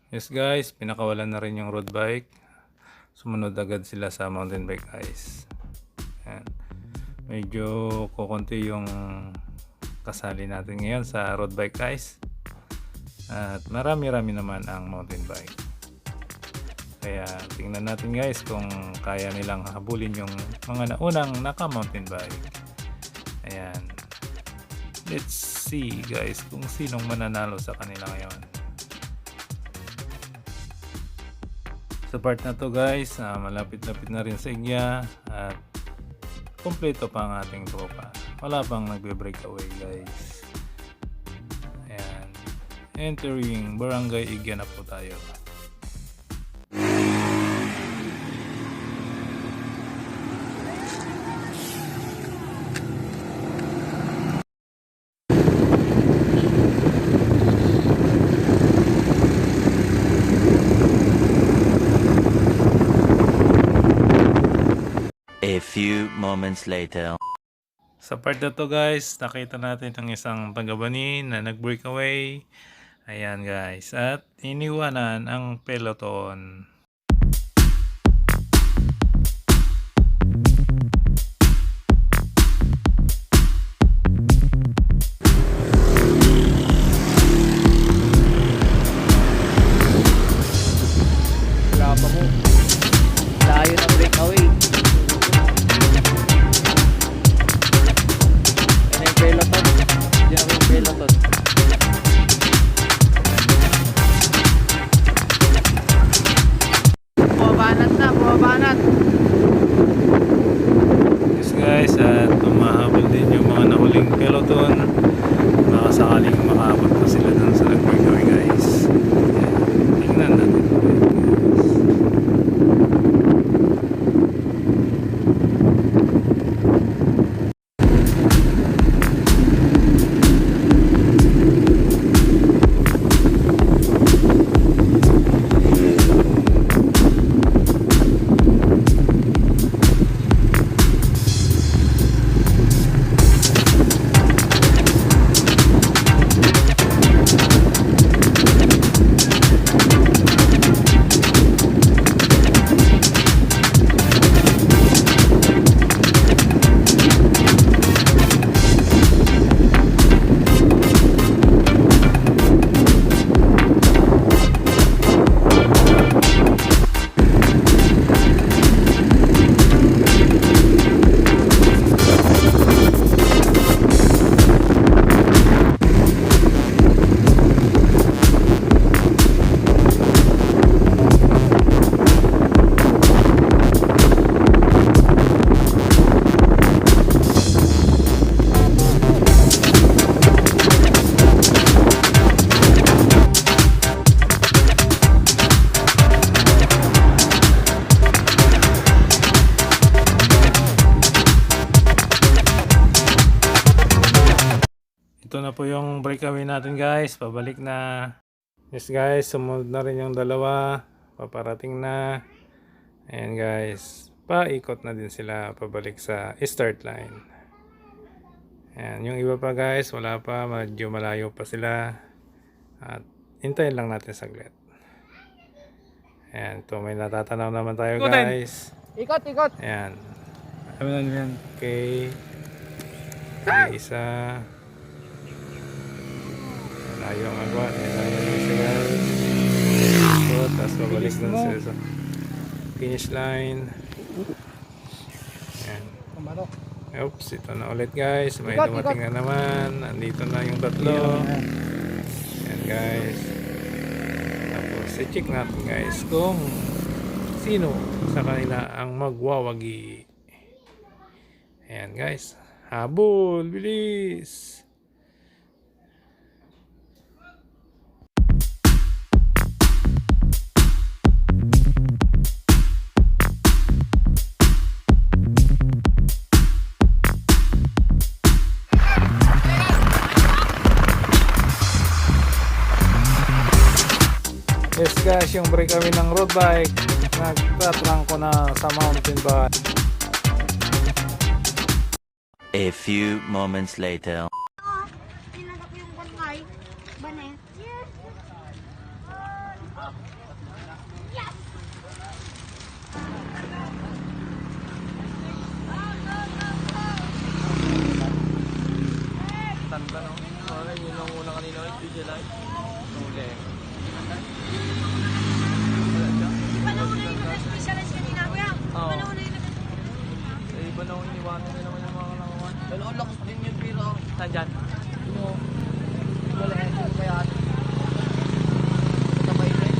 Yes guys, pinakawalan na rin yung road bike. Sumunod agad sila sa mountain bike guys. Ayan. Medyo kukunti yung kasali natin ngayon sa road bike guys. At marami-rami naman ang mountain bike. Kaya tingnan natin guys kung kaya nilang habulin yung mga naunang naka mountain bike. Ayan. Let's see guys kung sinong mananalo sa kanila ngayon. Sa part na to guys, malapit-lapit na rin sa igya at kompleto pa ang ating tropa. Wala pang nagbe-breakaway guys. Ayan. Entering Barangay Igya na po tayo. A few moments later. Sa part na to guys, nakita natin ang isang taga-BANI na nag-breakaway. Ayan guys, at iniwanan ang peloton. Wala pa mo. Layo ng breakaway. Yan yung peloton. Yan yung peloton. Bumabanat na, bumabanat. Yes guys, at tumahabol din yung mga nahuling peloton. Baka sakaling makaabot pa sila dun sa nag-breakaway guys. Ayan, tingnan natin. Ito na po yung breakaway natin guys, pabalik na. Yes guys, sumunod na rin yung dalawa, paparating na. Ayan guys, paikot na din sila pabalik sa start line. Ayan, yung iba pa guys, wala pa, medyo malayo pa sila. At hintayin lang natin saglit. Ayan, ito may natatanaw naman tayo guys. Ikot, ikot. Ayan, ano na yan kay isa. Layo ang agwat, layo ang isa guys. So, tapos babalik dun sa finish line. Ayan. Oops, ito na ulit guys. May dumating na naman. Andito na yung tatlo. Ayan guys. Tapos i-check natin guys kung sino sa kanila ang magwawagi. Ayan guys. Habol, bilis. Yes guys, yung breakaway ng road bike, nagtatrangko na sa mountain bike. A few moments later. Tinanggap yung bangkay. Banet. Yes. Tanda no? Yun ang una kanina ay visualize. Huli. Iba na una yung nag-specialize kanina, kuya. Iba na una yung Iba na yung iniwanan nila naman yung mga kalangawan. Pero lakas din yun, pero nandyan. Wala yan kaya sabay na yun.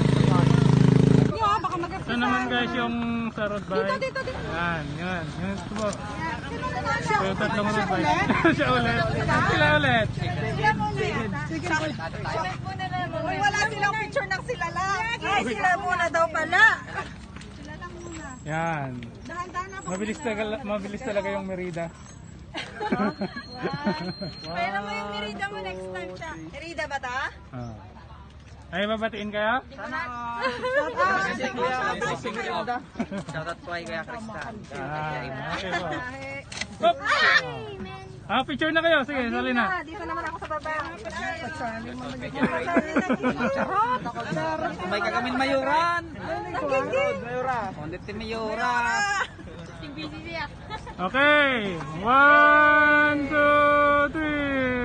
baka mag- Ito naman guys yung sa road bike. Dito. Yan. Yung ito po. Yung tatlong road bike. Siya ulit. Sila ulit. Sige, uy, wala silang picture ng sila lang. Ay, sila muna daw pala. Sila lang muna. Yan. Dahan-dahan na po. Mabilis talaga yung merida. Pero mo yung Merida mo next time siya. Merida ba ta? Ay, babatiin kayo? Shoutout po kay Kuya Kristal. Okay po. Hop! Picture na kayo. Sige, sali na. Dito naman ako sa baba. May kagamin mayuran. Kondit ti mayura. Okay. 1, 2, 3.